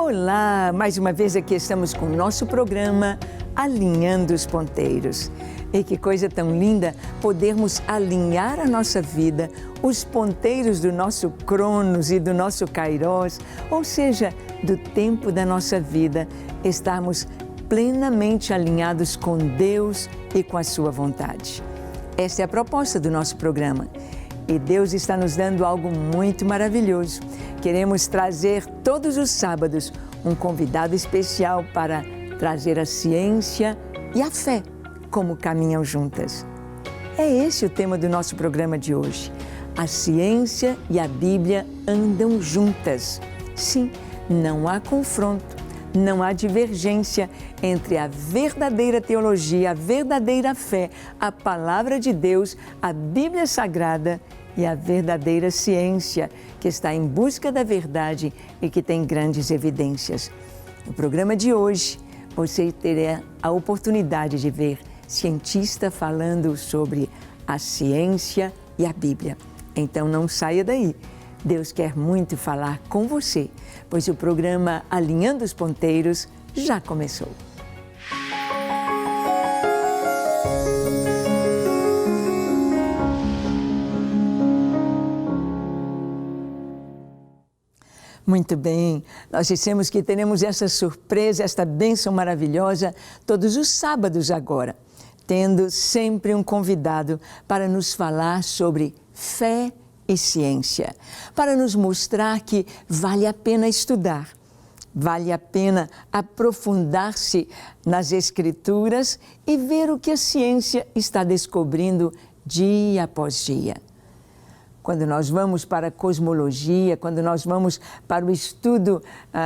Olá, mais uma vez aqui estamos com o nosso programa Alinhando os Ponteiros. E que coisa tão linda podermos alinhar a nossa vida, os ponteiros do nosso Cronos e do nosso Kairos, ou seja, do tempo da nossa vida, estarmos plenamente alinhados com Deus e com a sua vontade. Esta é a proposta do nosso programa. E Deus está nos dando algo muito maravilhoso. Queremos trazer todos os sábados um convidado especial para trazer a ciência e a fé como caminham juntas. É esse o tema do nosso programa de hoje. A ciência e a Bíblia andam juntas. Sim, não há confronto, não há divergência entre a verdadeira teologia, a verdadeira fé, a palavra de Deus, a Bíblia Sagrada e a verdadeira ciência, que está em busca da verdade e que tem grandes evidências. No programa de hoje, você terá a oportunidade de ver cientista falando sobre a ciência e a Bíblia. Então não saia daí. Deus quer muito falar com você, pois o programa Alinhando os Ponteiros já começou. Muito bem, nós dissemos que teremos essa surpresa, esta bênção maravilhosa todos os sábados agora, tendo sempre um convidado para nos falar sobre fé e ciência, para nos mostrar que vale a pena estudar, vale a pena aprofundar-se nas Escrituras e ver o que a ciência está descobrindo dia após dia. Quando nós vamos para a cosmologia, quando nós vamos para o estudo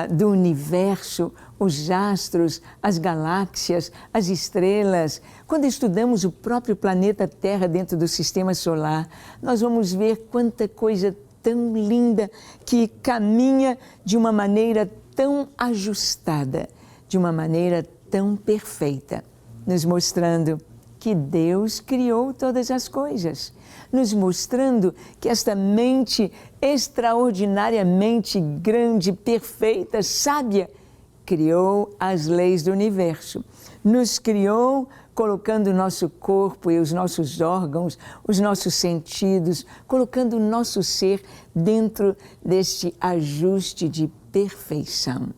do universo, os astros, as galáxias, as estrelas, quando estudamos o próprio planeta Terra dentro do Sistema Solar, nós vamos ver quanta coisa tão linda que caminha de uma maneira tão ajustada, de uma maneira tão perfeita, nos mostrando que Deus criou todas as coisas, nos mostrando que esta mente extraordinariamente grande, perfeita, sábia, criou as leis do universo, nos criou colocando o nosso corpo e os nossos órgãos, os nossos sentidos, colocando o nosso ser dentro deste ajuste de perfeição.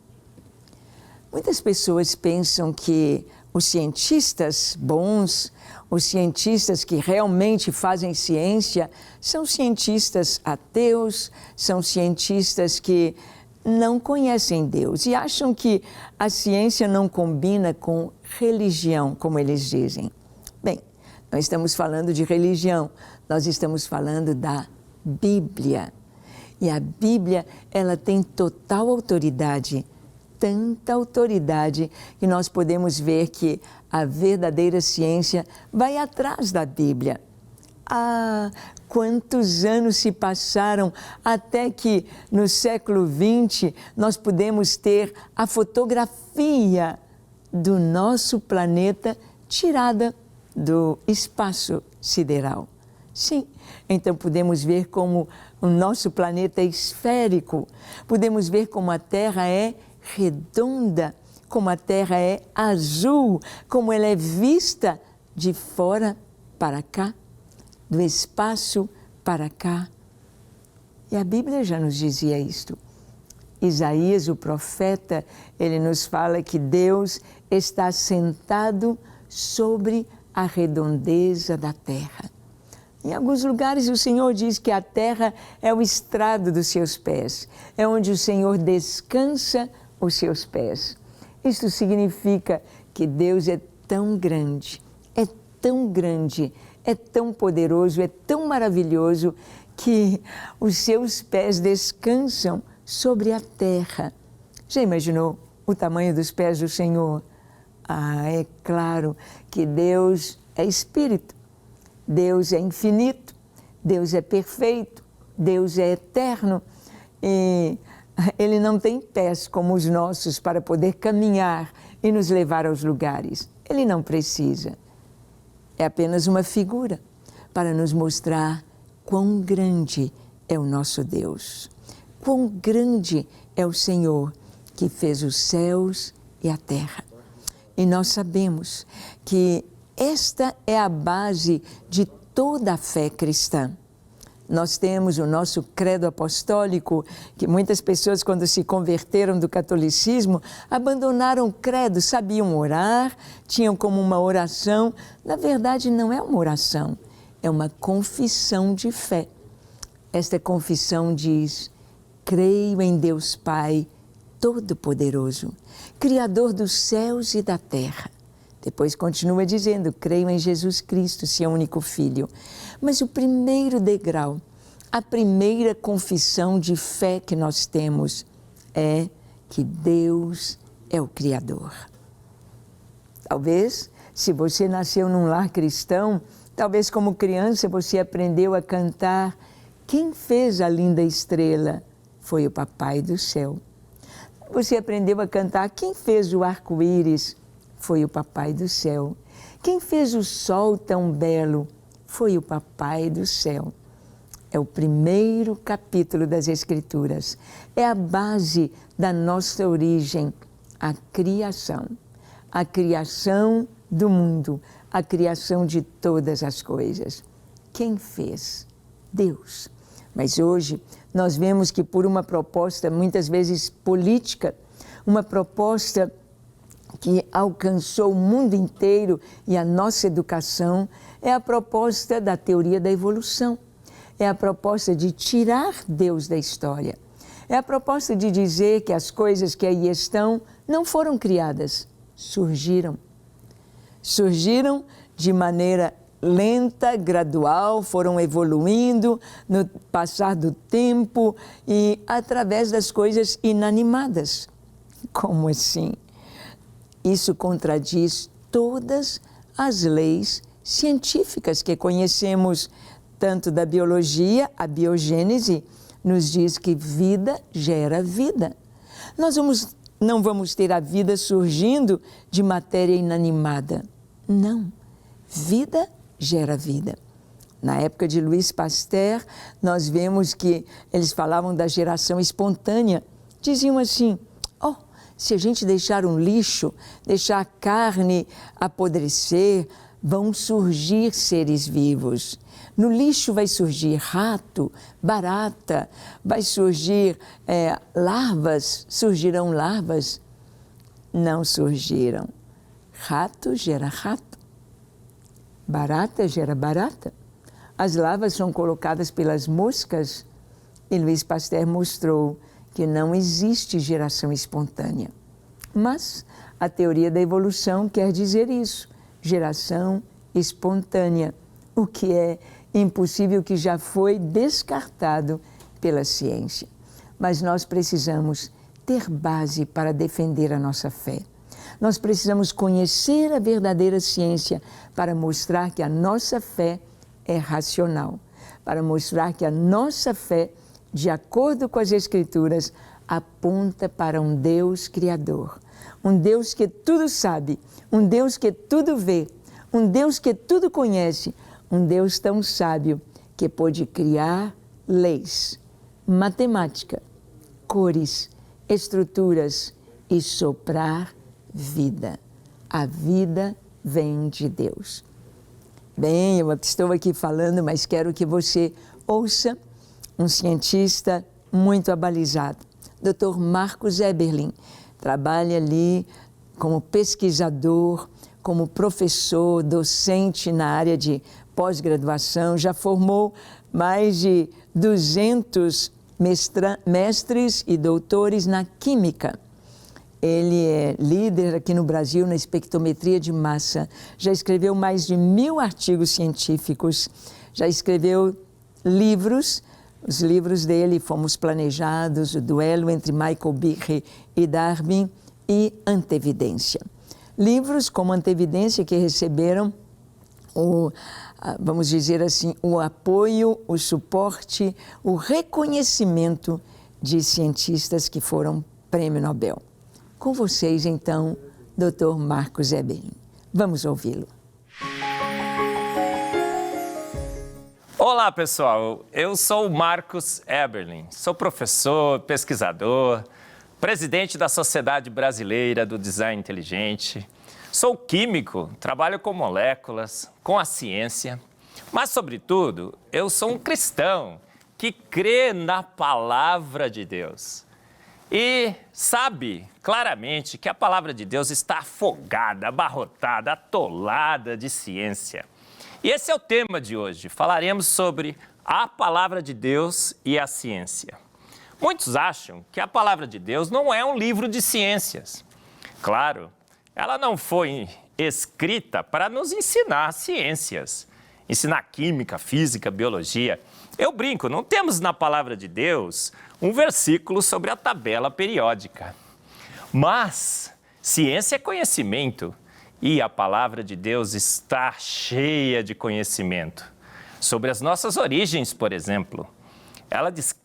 Muitas pessoas pensam que os cientistas bons, os cientistas que realmente fazem ciência, são cientistas ateus, são cientistas que não conhecem Deus e acham que a ciência não combina com religião, como eles dizem. Bem, não estamos falando de religião, nós estamos falando da Bíblia. E a Bíblia, ela tem total autoridade, tanta autoridade que nós podemos ver que a verdadeira ciência vai atrás da Bíblia. Ah, quantos anos se passaram até que no século XX nós pudemos ter a fotografia do nosso planeta tirada do espaço sideral. Sim, então podemos ver como o nosso planeta é esférico, podemos ver como a Terra é redonda, como a Terra é azul, como ela é vista de fora para cá, do espaço para cá. E a Bíblia já nos dizia isto. Isaías, o profeta, ele nos fala que Deus está sentado sobre a redondeza da terra. Em alguns lugares o Senhor diz que a terra é o estrado dos seus pés, é onde o Senhor descansa os seus pés. Isto significa que Deus é tão grande, é tão poderoso, é tão maravilhoso que os seus pés descansam sobre a terra. Já imaginou o tamanho dos pés do Senhor? Ah, é claro que Deus é Espírito, Deus é infinito, Deus é perfeito, Deus é eterno e Ele não tem pés como os nossos para poder caminhar e nos levar aos lugares. Ele não precisa. É apenas uma figura para nos mostrar quão grande é o nosso Deus, quão grande é o Senhor que fez os céus e a terra. E nós sabemos que esta é a base de toda a fé cristã. Nós temos o nosso credo apostólico, que muitas pessoas, quando se converteram do catolicismo, abandonaram o credo, sabiam orar, tinham como uma oração. Na verdade, não é uma oração, é uma confissão de fé. Esta confissão diz: creio em Deus Pai Todo-Poderoso, Criador dos céus e da terra. Depois continua dizendo: creio em Jesus Cristo, seu único Filho. Mas o primeiro degrau, a primeira confissão de fé que nós temos é que Deus é o Criador. Talvez, se você nasceu num lar cristão, talvez como criança você aprendeu a cantar: quem fez a linda estrela? Foi o Papai do céu. Você aprendeu a cantar: quem fez o arco-íris? Foi o Papai do céu. Quem fez o sol tão belo? Foi o Papai do céu. É o primeiro capítulo das Escrituras. É a base da nossa origem, a criação. A criação do mundo, a criação de todas as coisas. Quem fez? Deus. Mas hoje nós vemos que por uma proposta muitas vezes política, uma proposta que alcançou o mundo inteiro e a nossa educação, é a proposta da teoria da evolução. É a proposta de tirar Deus da história. É a proposta de dizer que as coisas que aí estão não foram criadas, surgiram. Surgiram de maneira lenta, gradual, foram evoluindo no passar do tempo e através das coisas inanimadas. Como assim? Isso contradiz todas as leis científicas que conhecemos, tanto da biologia, a biogênese nos diz que vida gera vida. Nós não vamos ter a vida surgindo de matéria inanimada. Não. Vida gera vida. Na época de Louis Pasteur, nós vemos que eles falavam da geração espontânea. Diziam assim: se a gente deixar um lixo, deixar a carne apodrecer, vão surgir seres vivos. No lixo vai surgir rato, barata, vai surgir larvas, surgirão larvas. Não surgiram. Rato gera rato. Barata gera barata. As larvas são colocadas pelas moscas e Louis Pasteur mostrou que não existe geração espontânea. Mas a teoria da evolução quer dizer isso, geração espontânea, o que é impossível, que já foi descartado pela ciência. Mas nós precisamos ter base para defender a nossa fé. Nós precisamos conhecer a verdadeira ciência para mostrar que a nossa fé é racional, para mostrar que a nossa fé, de acordo com as Escrituras, aponta para um Deus Criador, um Deus que tudo sabe, um Deus que tudo vê, um Deus que tudo conhece, um Deus tão sábio que pôde criar leis, matemática, cores, estruturas e soprar vida. A vida vem de Deus. Bem, eu estou aqui falando, mas quero que você ouça um cientista muito abalizado, Dr. Marcos Eberlin. Trabalha ali como pesquisador, como professor, docente na área de pós-graduação, já formou mais de 200 mestres e doutores na química. Ele é líder aqui no Brasil na espectrometria de massa, já escreveu mais de 1000 artigos científicos, já escreveu livros. Os livros dele, Fomos Planejados, O Duelo entre Michael Behe e Darwin e Antevidência. Livros como Antevidência que receberam vamos dizer assim, o apoio, o suporte, o reconhecimento de cientistas que foram Prêmio Nobel. Com vocês, então, Dr. Marcos Eberlin. Vamos ouvi-lo. Olá, pessoal. Eu sou o Marcos Eberlin. Sou professor, pesquisador, presidente da Sociedade Brasileira do Design Inteligente. Sou químico, trabalho com moléculas, com a ciência, mas, sobretudo, eu sou um cristão que crê na palavra de Deus e sabe claramente que a palavra de Deus está afogada, abarrotada, atolada de ciência. E esse é o tema de hoje. Falaremos sobre a palavra de Deus e a ciência. Muitos acham que a palavra de Deus não é um livro de ciências. Claro, ela não foi escrita para nos ensinar ciências, ensinar química, física, biologia. Eu brinco, não temos na palavra de Deus um versículo sobre a tabela periódica. Mas ciência é conhecimento e a palavra de Deus está cheia de conhecimento. Sobre as nossas origens, por exemplo, ela descreve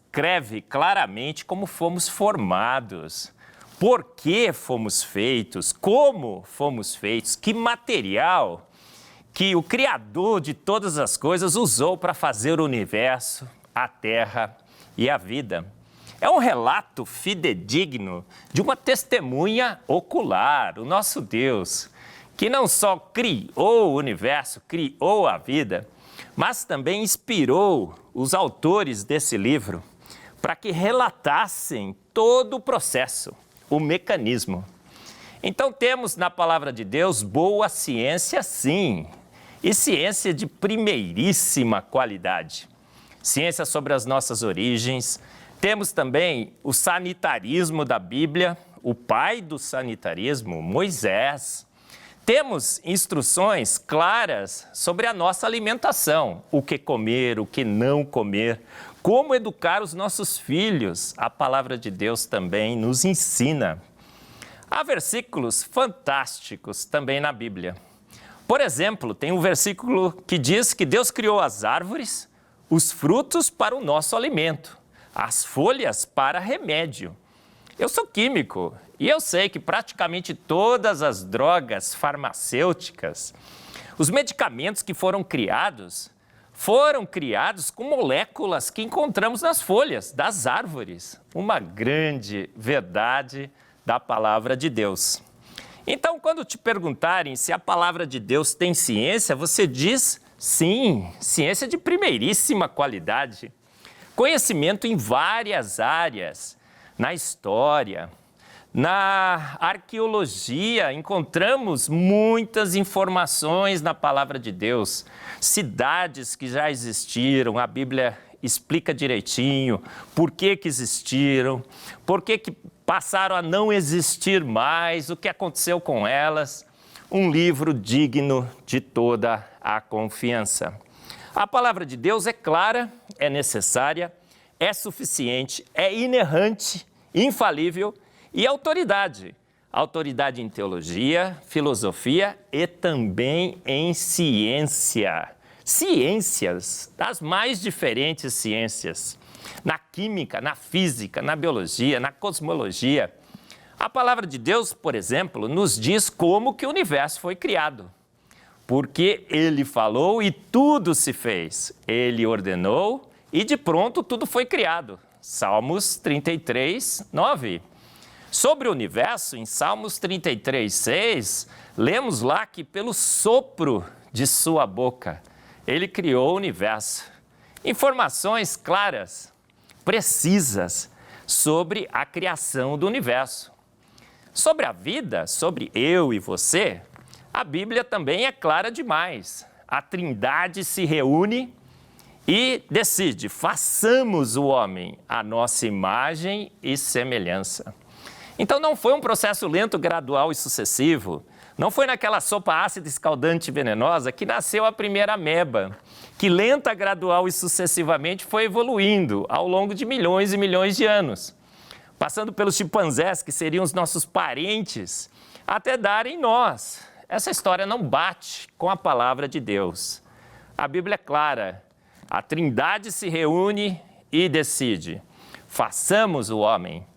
claramente como fomos formados, por que fomos feitos, como fomos feitos, que material que o Criador de todas as coisas usou para fazer o universo, a terra e a vida. É um relato fidedigno de uma testemunha ocular, o nosso Deus, que não só criou o universo, criou a vida, mas também inspirou os autores desse livro para que relatassem todo o processo, o mecanismo. Então temos na palavra de Deus boa ciência, sim, e ciência de primeiríssima qualidade. Ciência sobre as nossas origens. Temos também o sanitarismo da Bíblia, o pai do sanitarismo, Moisés. Temos instruções claras sobre a nossa alimentação, o que comer, o que não comer, como educar os nossos filhos. A palavra de Deus também nos ensina. Há versículos fantásticos também na Bíblia. Por exemplo, tem um versículo que diz que Deus criou as árvores, os frutos para o nosso alimento, as folhas para remédio. Eu sou químico e eu sei que praticamente todas as drogas farmacêuticas, os medicamentos que foram criados com moléculas que encontramos nas folhas das árvores. Uma grande verdade da palavra de Deus. Então, quando te perguntarem se a palavra de Deus tem ciência, você diz sim, ciência de primeiríssima qualidade. Conhecimento em várias áreas, na história, na arqueologia, encontramos muitas informações na palavra de Deus. Cidades que já existiram, a Bíblia explica direitinho por que existiram, por que passaram a não existir mais, o que aconteceu com elas. Um livro digno de toda a confiança. A palavra de Deus é clara, é necessária, é suficiente, é inerrante, infalível e autoridade. Autoridade em teologia, filosofia e também em ciência. Ciências, das mais diferentes ciências. Na química, na física, na biologia, na cosmologia. A palavra de Deus, por exemplo, nos diz como que o universo foi criado. Porque ele falou e tudo se fez. Ele ordenou e de pronto tudo foi criado. Salmos 33, 9. Sobre o universo, em Salmos 33, 6, lemos lá que pelo sopro de sua boca, ele criou o universo. Informações claras, precisas sobre a criação do universo. Sobre a vida, sobre eu e você, a Bíblia também é clara demais. A Trindade se reúne e decide, façamos o homem à nossa imagem e semelhança. Então não foi um processo lento, gradual e sucessivo. Não foi naquela sopa ácida, escaldante e venenosa que nasceu a primeira ameba, que lenta, gradual e sucessivamente foi evoluindo ao longo de milhões e milhões de anos, passando pelos chimpanzés, que seriam os nossos parentes, até dar em nós. Essa história não bate com a palavra de Deus. A Bíblia é clara. A Trindade se reúne e decide. Façamos o homem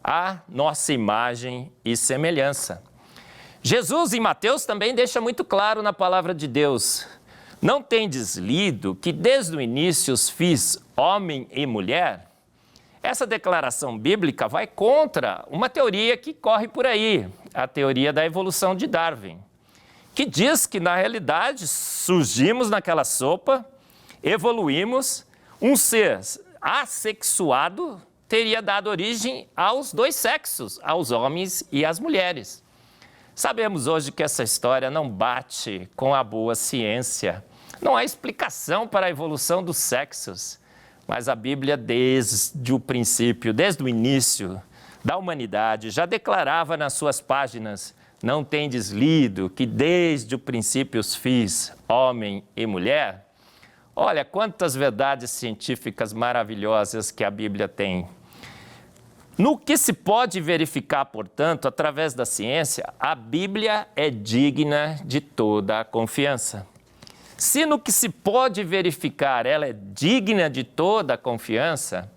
à nossa imagem e semelhança. Jesus, em Mateus, também deixa muito claro na palavra de Deus. Não tendes lido que desde o início os fiz homem e mulher? Essa declaração bíblica vai contra uma teoria que corre por aí, a teoria da evolução de Darwin, que diz que, na realidade, surgimos naquela sopa, evoluímos, um ser assexuado teria dado origem aos dois sexos, aos homens e às mulheres. Sabemos hoje que essa história não bate com a boa ciência. Não há explicação para a evolução dos sexos, mas a Bíblia, desde o princípio, desde o início da humanidade, já declarava nas suas páginas: não tendes lido que desde o princípio os fiz homem e mulher? Olha quantas verdades científicas maravilhosas que a Bíblia tem. No que se pode verificar, portanto, através da ciência, a Bíblia é digna de toda a confiança. Se no que se pode verificar ela é digna de toda a confiança,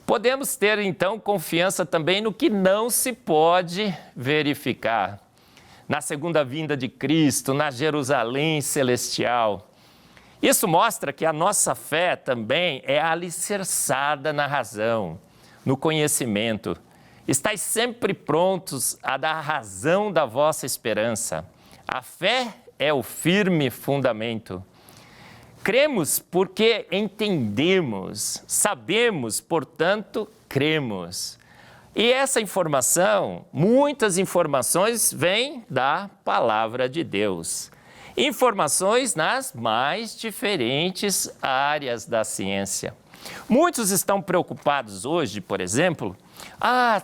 podemos ter então confiança também no que não se pode verificar. Na segunda vinda de Cristo, na Jerusalém celestial. Isso mostra que a nossa fé também é alicerçada na razão, no conhecimento. Estais sempre prontos a dar razão da vossa esperança. A fé é o firme fundamento. Cremos porque entendemos, sabemos, portanto, cremos. E essa informação, muitas informações vêm da palavra de Deus. Informações nas mais diferentes áreas da ciência. Muitos estão preocupados hoje, por exemplo,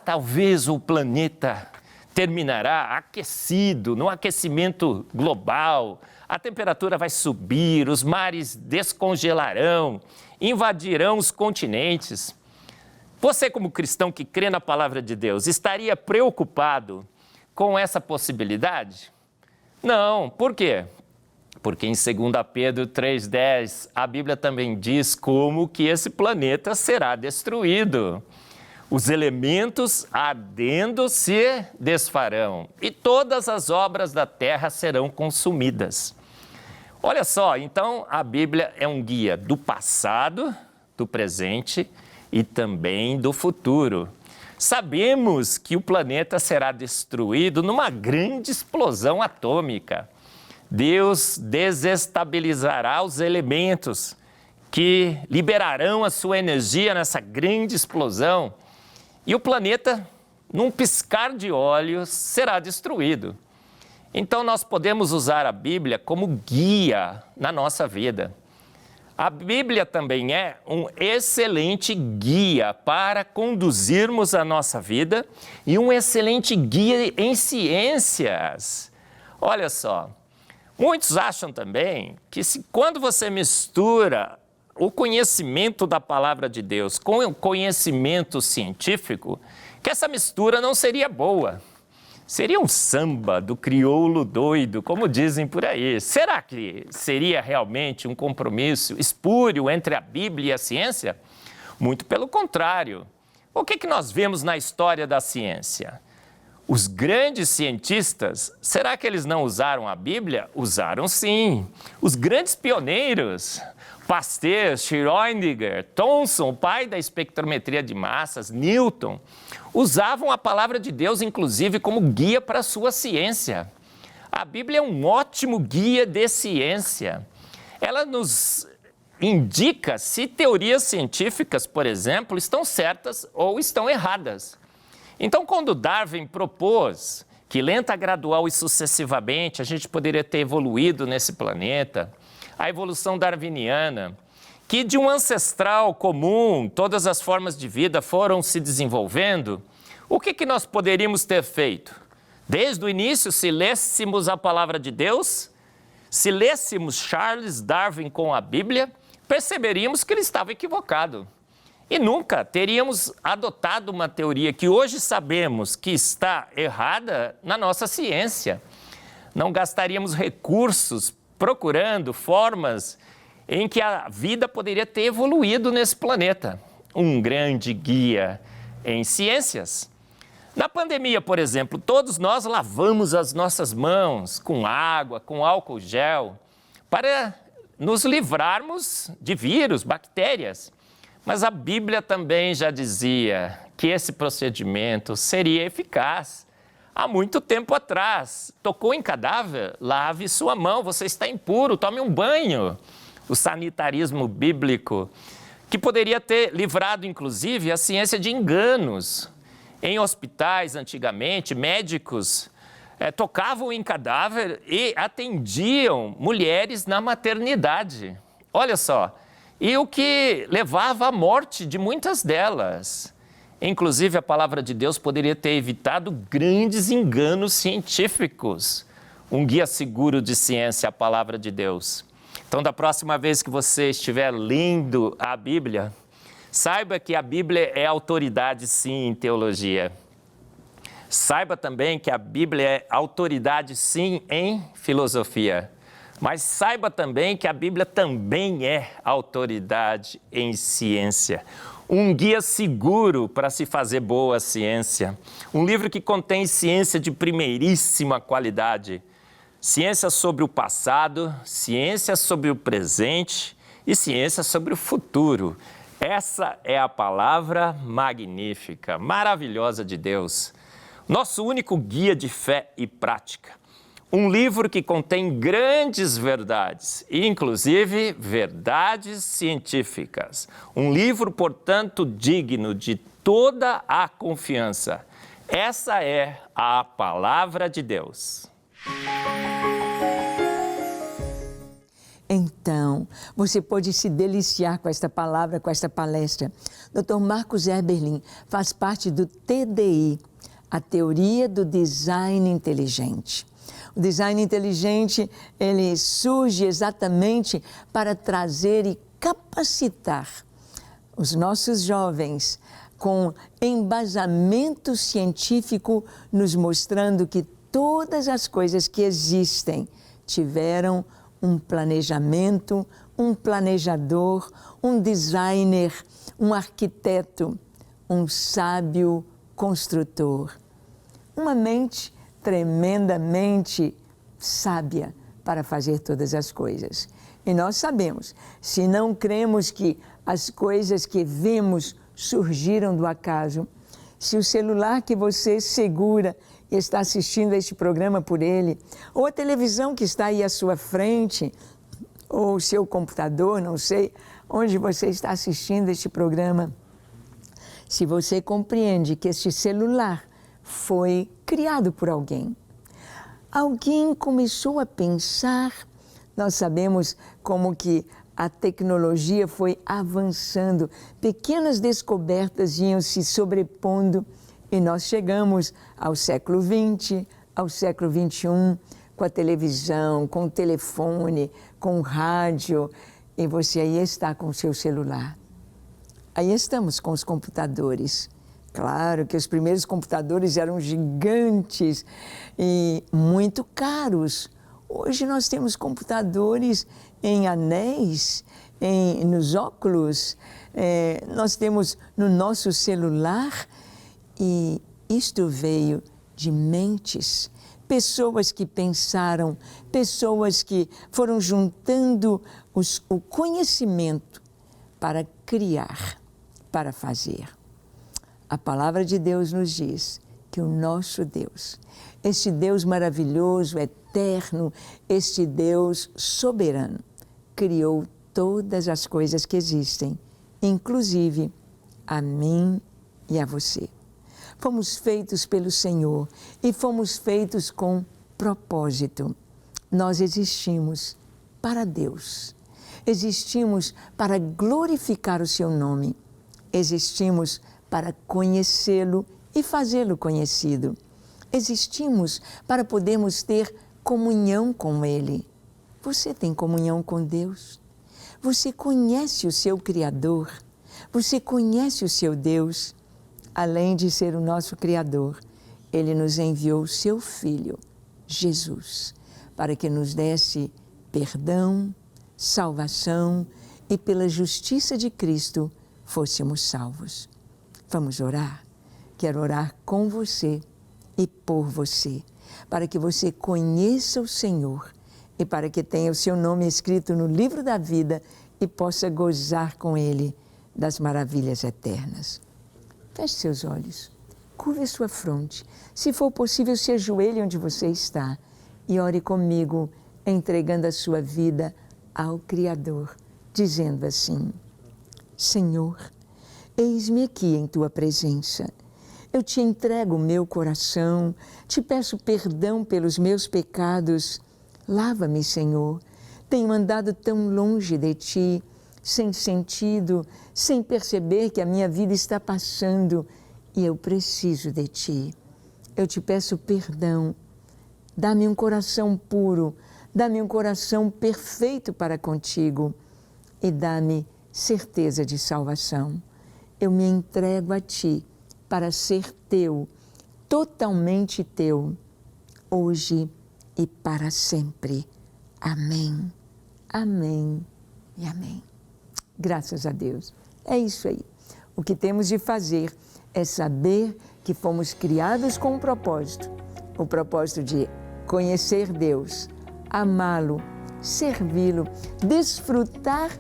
talvez o planeta terminará aquecido, no aquecimento global, a temperatura vai subir, os mares descongelarão, invadirão os continentes. Você, como cristão que crê na palavra de Deus, estaria preocupado com essa possibilidade? Não, por quê? Porque em 2 Pedro 3,10, a Bíblia também diz como que esse planeta será destruído. Os elementos ardendo se desfarão e todas as obras da terra serão consumidas. Olha só, então a Bíblia é um guia do passado, do presente e também do futuro. Sabemos que o planeta será destruído numa grande explosão atômica. Deus desestabilizará os elementos que liberarão a sua energia nessa grande explosão e o planeta, num piscar de olhos, será destruído. Então nós podemos usar a Bíblia como guia na nossa vida. A Bíblia também é um excelente guia para conduzirmos a nossa vida e um excelente guia em ciências. Olha só. Muitos acham também que quando você mistura o conhecimento da palavra de Deus com o conhecimento científico, que essa mistura não seria boa. Seria um samba do crioulo doido, como dizem por aí. Será que seria realmente um compromisso espúrio entre a Bíblia e a ciência? Muito pelo contrário. O que nós vemos na história da ciência? Os grandes cientistas, será que eles não usaram a Bíblia? Usaram sim. Os grandes pioneiros, Pasteur, Schrödinger, Thomson, pai da espectrometria de massas, Newton, usavam a palavra de Deus, inclusive, como guia para a sua ciência. A Bíblia é um ótimo guia de ciência. Ela nos indica se teorias científicas, por exemplo, estão certas ou estão erradas. Então, quando Darwin propôs que lenta, gradual e sucessivamente a gente poderia ter evoluído nesse planeta, a evolução darwiniana, que de um ancestral comum todas as formas de vida foram se desenvolvendo, o que nós poderíamos ter feito? Desde o início, se lêssemos a palavra de Deus, se lêssemos Charles Darwin com a Bíblia, perceberíamos que ele estava equivocado. E nunca teríamos adotado uma teoria que hoje sabemos que está errada na nossa ciência. Não gastaríamos recursos procurando formas em que a vida poderia ter evoluído nesse planeta. Um grande guia em ciências. Na pandemia, por exemplo, todos nós lavamos as nossas mãos com água, com álcool gel, para nos livrarmos de vírus, bactérias. Mas a Bíblia também já dizia que esse procedimento seria eficaz. Há muito tempo atrás, tocou em cadáver? Lave sua mão, você está impuro, tome um banho. O sanitarismo bíblico, que poderia ter livrado, inclusive, a ciência de enganos. Em hospitais, antigamente, médicos tocavam em cadáver e atendiam mulheres na maternidade. Olha só, e o que levava à morte de muitas delas. Inclusive, a palavra de Deus poderia ter evitado grandes enganos científicos. Um guia seguro de ciência, a palavra de Deus. Então, da próxima vez que você estiver lendo a Bíblia, saiba que a Bíblia é autoridade, sim, em teologia. Saiba também que a Bíblia é autoridade, sim, em filosofia. Mas saiba também que a Bíblia também é autoridade em ciência. Um guia seguro para se fazer boa ciência. Um livro que contém ciência de primeiríssima qualidade. Ciência sobre o passado, ciência sobre o presente e ciência sobre o futuro. Essa é a palavra magnífica, maravilhosa de Deus. Nosso único guia de fé e prática. Um livro que contém grandes verdades, inclusive verdades científicas. Um livro, portanto, digno de toda a confiança. Essa é a palavra de Deus. Então, você pode se deliciar com esta palavra, com esta palestra. Dr. Marcos Eberlin faz parte do TDI, a Teoria do Design Inteligente. O design inteligente, ele surge exatamente para trazer e capacitar os nossos jovens com embasamento científico, nos mostrando que todas as coisas que existem tiveram um planejamento, um planejador, um designer, um arquiteto, um sábio construtor. Uma mente tremendamente sábia para fazer todas as coisas. E nós sabemos, se não cremos que as coisas que vemos surgiram do acaso, se o celular que você segura e está assistindo a este programa por ele, ou a televisão que está aí à sua frente, ou o seu computador, não sei onde você está assistindo este programa, se você compreende que este celular foi criado por alguém. Alguém começou a pensar, nós sabemos como que a tecnologia foi avançando, pequenas descobertas iam se sobrepondo e nós chegamos ao século XX, ao século XXI, com a televisão, com o telefone, com o rádio, e você aí está com o seu celular. Aí estamos com os computadores. Claro que os primeiros computadores eram gigantes e muito caros. Hoje nós temos computadores em anéis, nos óculos, nós temos no nosso celular, e isto veio de mentes, pessoas que pensaram, pessoas que foram juntando o conhecimento para criar, para fazer. A palavra de Deus nos diz que o nosso Deus, este Deus maravilhoso, eterno, este Deus soberano, criou todas as coisas que existem, inclusive a mim e a você. Fomos feitos pelo Senhor e fomos feitos com propósito. Nós existimos para Deus, existimos para glorificar o seu nome, existimos para conhecê-lo e fazê-lo conhecido. Existimos para podermos ter comunhão com Ele. Você tem comunhão com Deus? Você conhece o seu Criador? Você conhece o seu Deus? Além de ser o nosso Criador, Ele nos enviou o seu Filho, Jesus, para que nos desse perdão, salvação e pela justiça de Cristo fôssemos salvos. Vamos orar? Quero orar com você e por você, para que você conheça o Senhor e para que tenha o seu nome escrito no livro da vida e possa gozar com Ele das maravilhas eternas. Feche seus olhos, curve a sua fronte. Se for possível, se ajoelhe onde você está e ore comigo, entregando a sua vida ao Criador, dizendo assim: Senhor, eis-me aqui em Tua presença. Eu te entrego o meu coração, te peço perdão pelos meus pecados. Lava-me, Senhor. Tenho andado tão longe de Ti, sem sentido, sem perceber que a minha vida está passando e eu preciso de Ti. Eu te peço perdão. Dá-me um coração puro, dá-me um coração perfeito para contigo e dá-me certeza de salvação. Eu me entrego a Ti para ser Teu, totalmente Teu, hoje e para sempre. Amém, amém e amém. Graças a Deus. É isso aí. O que temos de fazer é saber que fomos criados com um propósito. O propósito de conhecer Deus, amá-lo, servi-lo, desfrutar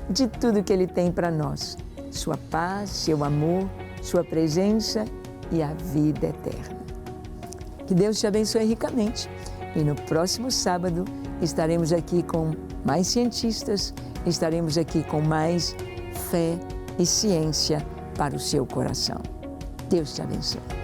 de tudo que Ele tem para nós. Sua paz, seu amor, sua presença e a vida eterna. Que Deus te abençoe ricamente. E no próximo sábado estaremos aqui com mais cientistas, estaremos aqui com mais fé e ciência para o seu coração. Deus te abençoe.